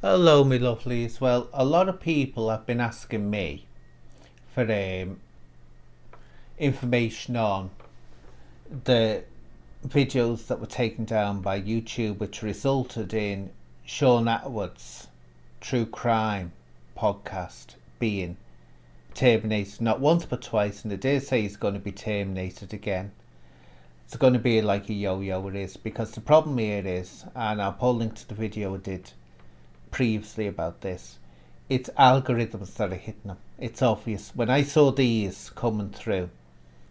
Hello, my lovelies. Well, a lot of people have been asking me for information on the videos that were taken down by YouTube, which resulted in Shaun Attwood's true crime podcast being terminated not once but twice, and they did say he's going to be terminated again. It's going to be like a yo-yo, it is, because the problem here is, and I'll put a link to the video I did previously about this, it's algorithms that are hitting them. It's obvious. When I saw these coming through,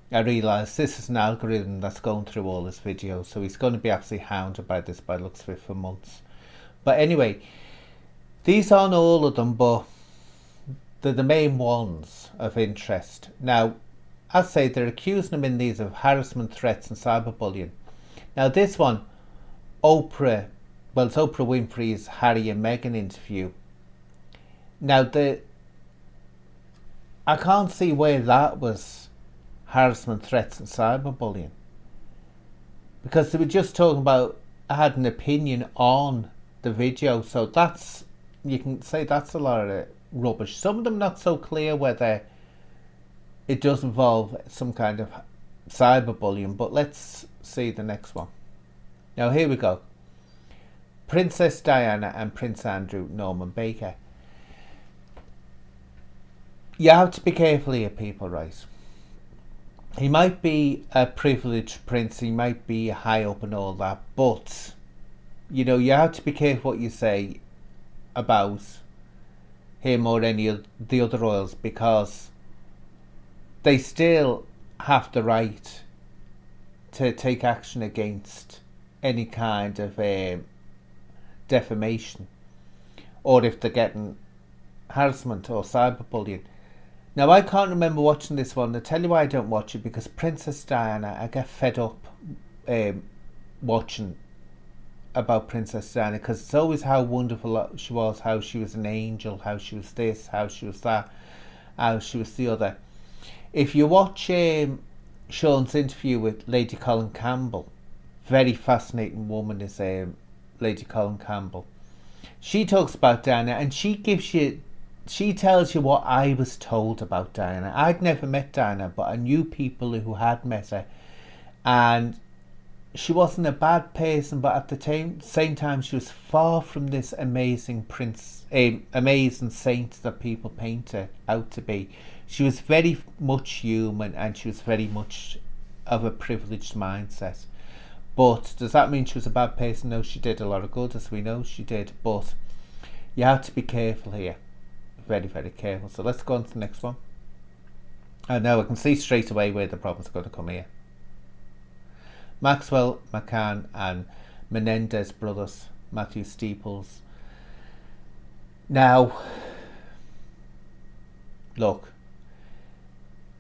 I realised this is an algorithm that's going through all his videos, so he's going to be absolutely hounded by this by looks of it for months. But anyway, these aren't all of them, but they're the main ones of interest. Now, as I say, they're accusing him in these of harassment, threats and cyberbullying. Now this one, it's Oprah Winfrey's Harry and Meghan interview. Now I can't see where that was harassment, threats and cyberbullying, because they were just talking about, I had an opinion on the video, so that's, you can say that's a lot of rubbish. Some of them not so clear whether it does involve some kind of cyberbullying, but let's see the next one. Now here we go. Princess Diana and Prince Andrew Norman Baker. You have to be careful here, people, right? He might be a privileged prince, he might be high up and all that, but you know, you have to be careful what you say about him or any of the other royals, because they still have the right to take action against any kind of defamation, or if they're getting harassment or cyberbullying. Now, I can't remember watching this one. I'll tell you why I don't watch it, because Princess Diana, I get fed up watching about Princess Diana, because it's always how wonderful she was, how she was an angel, how she was this, how she was that, how she was the other. If you watch Shaun's interview with Lady Colin Campbell, very fascinating woman is Lady Colin Campbell. She talks about Diana, and she tells you what I was told about Diana. I'd never met Diana, but I knew people who had met her, and she wasn't a bad person, but at the same time she was far from this amazing amazing saint that people paint her out to be. She was very much human, and she was very much of a privileged mindset. But does that mean she was a bad person? No, she did a lot of good, as we know she did, but you have to be careful here. Very, very careful. So let's go on to the next one. And now I can see straight away where the problems are going to come here. Maxwell, McCann and Menendez brothers, Matthew Steeples. Now, look,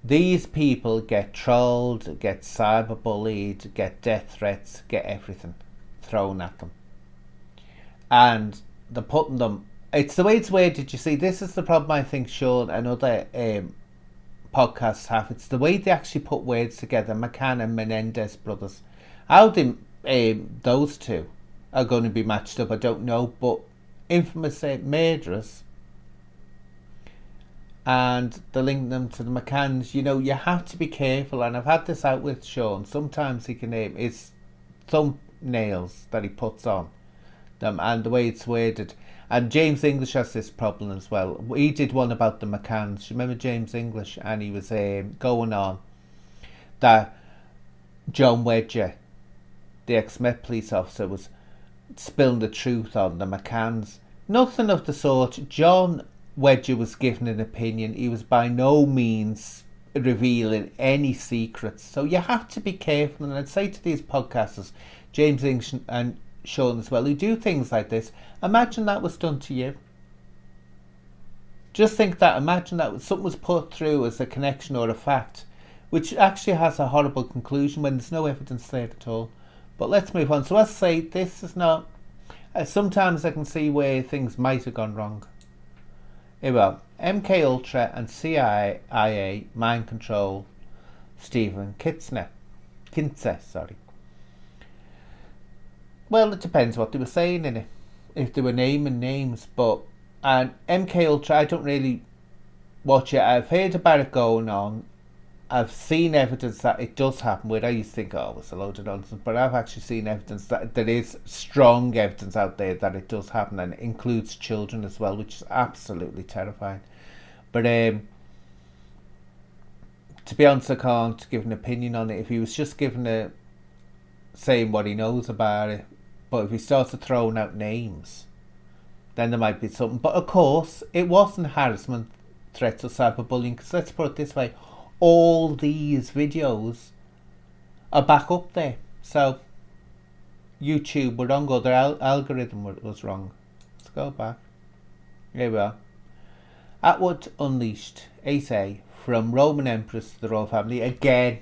these people get trolled, get cyberbullied, get death threats, get everything thrown at them. And they're putting them, it's the way it's worded, you see, this is the problem I think Shaun and other podcasts have. It's the way they actually put words together, McCann and Menendez brothers. How those two are going to be matched up, I don't know, but infamous murderers, and they link them to the McCanns. You know, you have to be careful, and I've had this out with Shaun. Sometimes he can his thumbnails that he puts on them and the way it's worded. And James English has this problem as well. He did one about the McCanns. You remember James English? And he was going on that John Wedger, the ex-Met police officer, was spilling the truth on the McCanns. Nothing of the sort. John Wedger was given an opinion. He was by no means revealing any secrets. So you have to be careful. And I'd say to these podcasters, James English and Shaun as well, who do things like this, imagine that was done to you. Just think that. Imagine that something was put through as a connection or a fact, which actually has a horrible conclusion when there's no evidence there at all. But let's move on. So as I say, this is not... sometimes I can see where things might have gone wrong. Here we are. MK Ultra and CIA mind control Stephen Kintzer. Well, it depends what they were saying in it. if they were naming names. But and MK Ultra, I don't really watch it. I've heard about it going on. I've seen evidence that it does happen. Where I used to think, oh, it's a load of nonsense, but I've actually seen evidence that there is strong evidence out there that it does happen, and it includes children as well, which is absolutely terrifying. But to be honest, I can't give an opinion on it. If he was just saying what he knows about it, but if he started throwing out names, then there might be something. But of course, it wasn't harassment, threats, or cyberbullying. Because let's put it this way: all these videos are back up there. So YouTube were wrong, or their algorithm was wrong. Let's go back. Here we are. Attwood Unleashed 8A, from Roman Empress to the royal family. Again,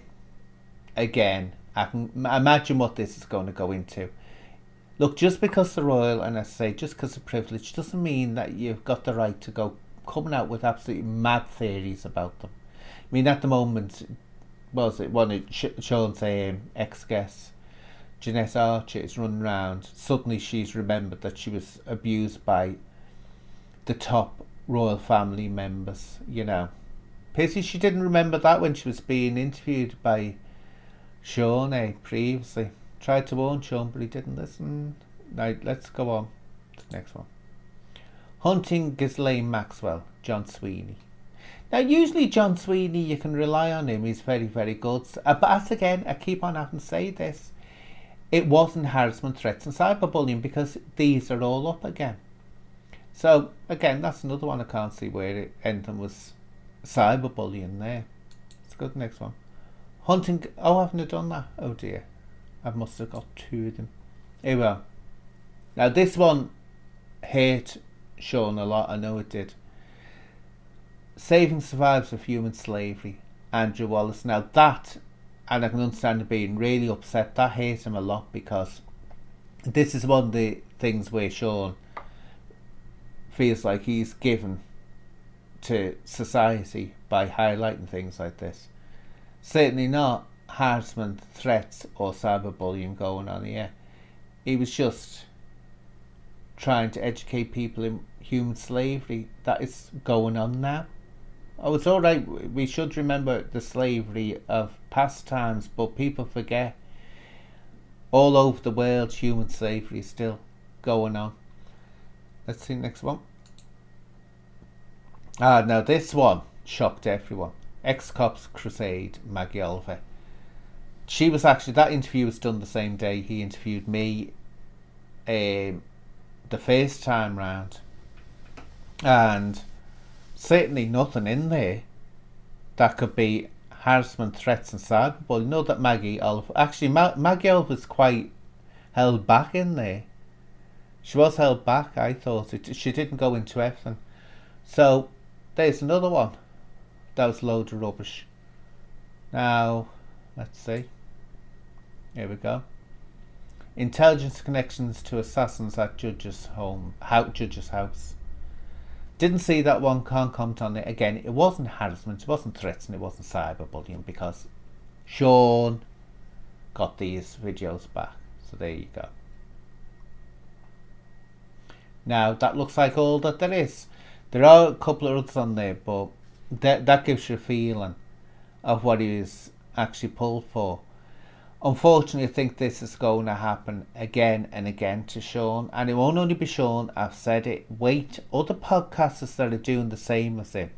I can imagine what this is going to go into. Look, just because they're royal, and I say just because of privilege, doesn't mean that you've got the right to go coming out with absolutely mad theories about them. I mean, at the moment, was it one of Shaun's ex-guests, Jeanette Archer, is running around. Suddenly she's remembered that she was abused by the top royal family members, you know. Pity she didn't remember that when she was being interviewed by Shaun previously. Tried to warn Shaun, but he didn't listen. Right, let's go on to the next one. Hunting Ghislaine Maxwell, John Sweeney. Now, usually John Sweeney, you can rely on him. He's very, very good. But as again, I keep on having to say this. It wasn't harassment, threats and cyberbullying, because these are all up again. So, again, that's another one I can't see where anything was cyberbullying there. Let's go to the next one. Hunting... Oh, I haven't done that. Oh, dear. I must have got two of them. Here we are. Now, this one hurt Shaun a lot. I know it did. Saving survivors of human slavery, Andrew Wallace. Now, that, and I can understand him being really upset, that hurt him a lot, because this is one of the things where Shaun feels like he's given to society by highlighting things like this. Certainly not harassment, threats or cyberbullying going on here. He was just trying to educate people in human slavery that is going on now. Oh, it's alright, we should remember the slavery of past times, but people forget. All over the world, human slavery is still going on. Let's see the next one. Now this one shocked everyone. Ex-Cops Crusade, Maggie Alvey. She was actually, that interview was done the same day he interviewed me the first time round. And certainly nothing in there that could be harassment, threats and cyberbullying. Know that Maggie Alvey, actually Maggie Alvey was quite held back in there. She was held back, I thought. She didn't go into everything. So there's another one. That was a load of rubbish. Now, let's see. Here we go. Intelligence connections to assassins at Judge's house. Didn't see that one, can't comment on it. Again, it wasn't harassment, it wasn't threats, and it wasn't cyberbullying, because Shaun got these videos back. So there you go. Now, that looks like all that there is. There are a couple of others on there, but that gives you a feeling of what he was actually pulled for. Unfortunately, I think this is going to happen again and again to Shaun, and it won't only be Shaun. I've said it. Wait, other podcasters that are doing the same as him.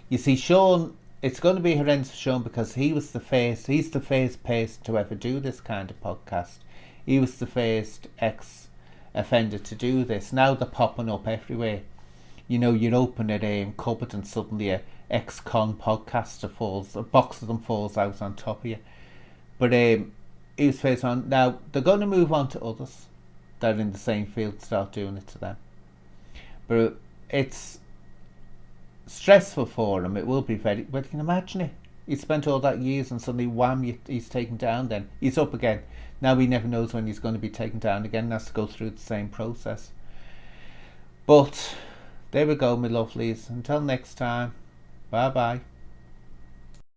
You see, Shaun, it's going to be horrendous for Shaun, because he's the first person to ever do this kind of podcast. He was the first ex-offender to do this. Now they're popping up everywhere. You know, you're open at a cupboard and suddenly a ex-con podcaster falls, a box of them falls out on top of you. But he was first on. Now they're going to move on to others that are in the same field, start doing it to them. But it's stressful for him. It will be very. But you can imagine it. He spent all that years, and suddenly wham, he's taken down. Then he's up again. Now he never knows when he's going to be taken down again. He has to go through the same process. But there we go, my lovelies. Until next time. Bye bye.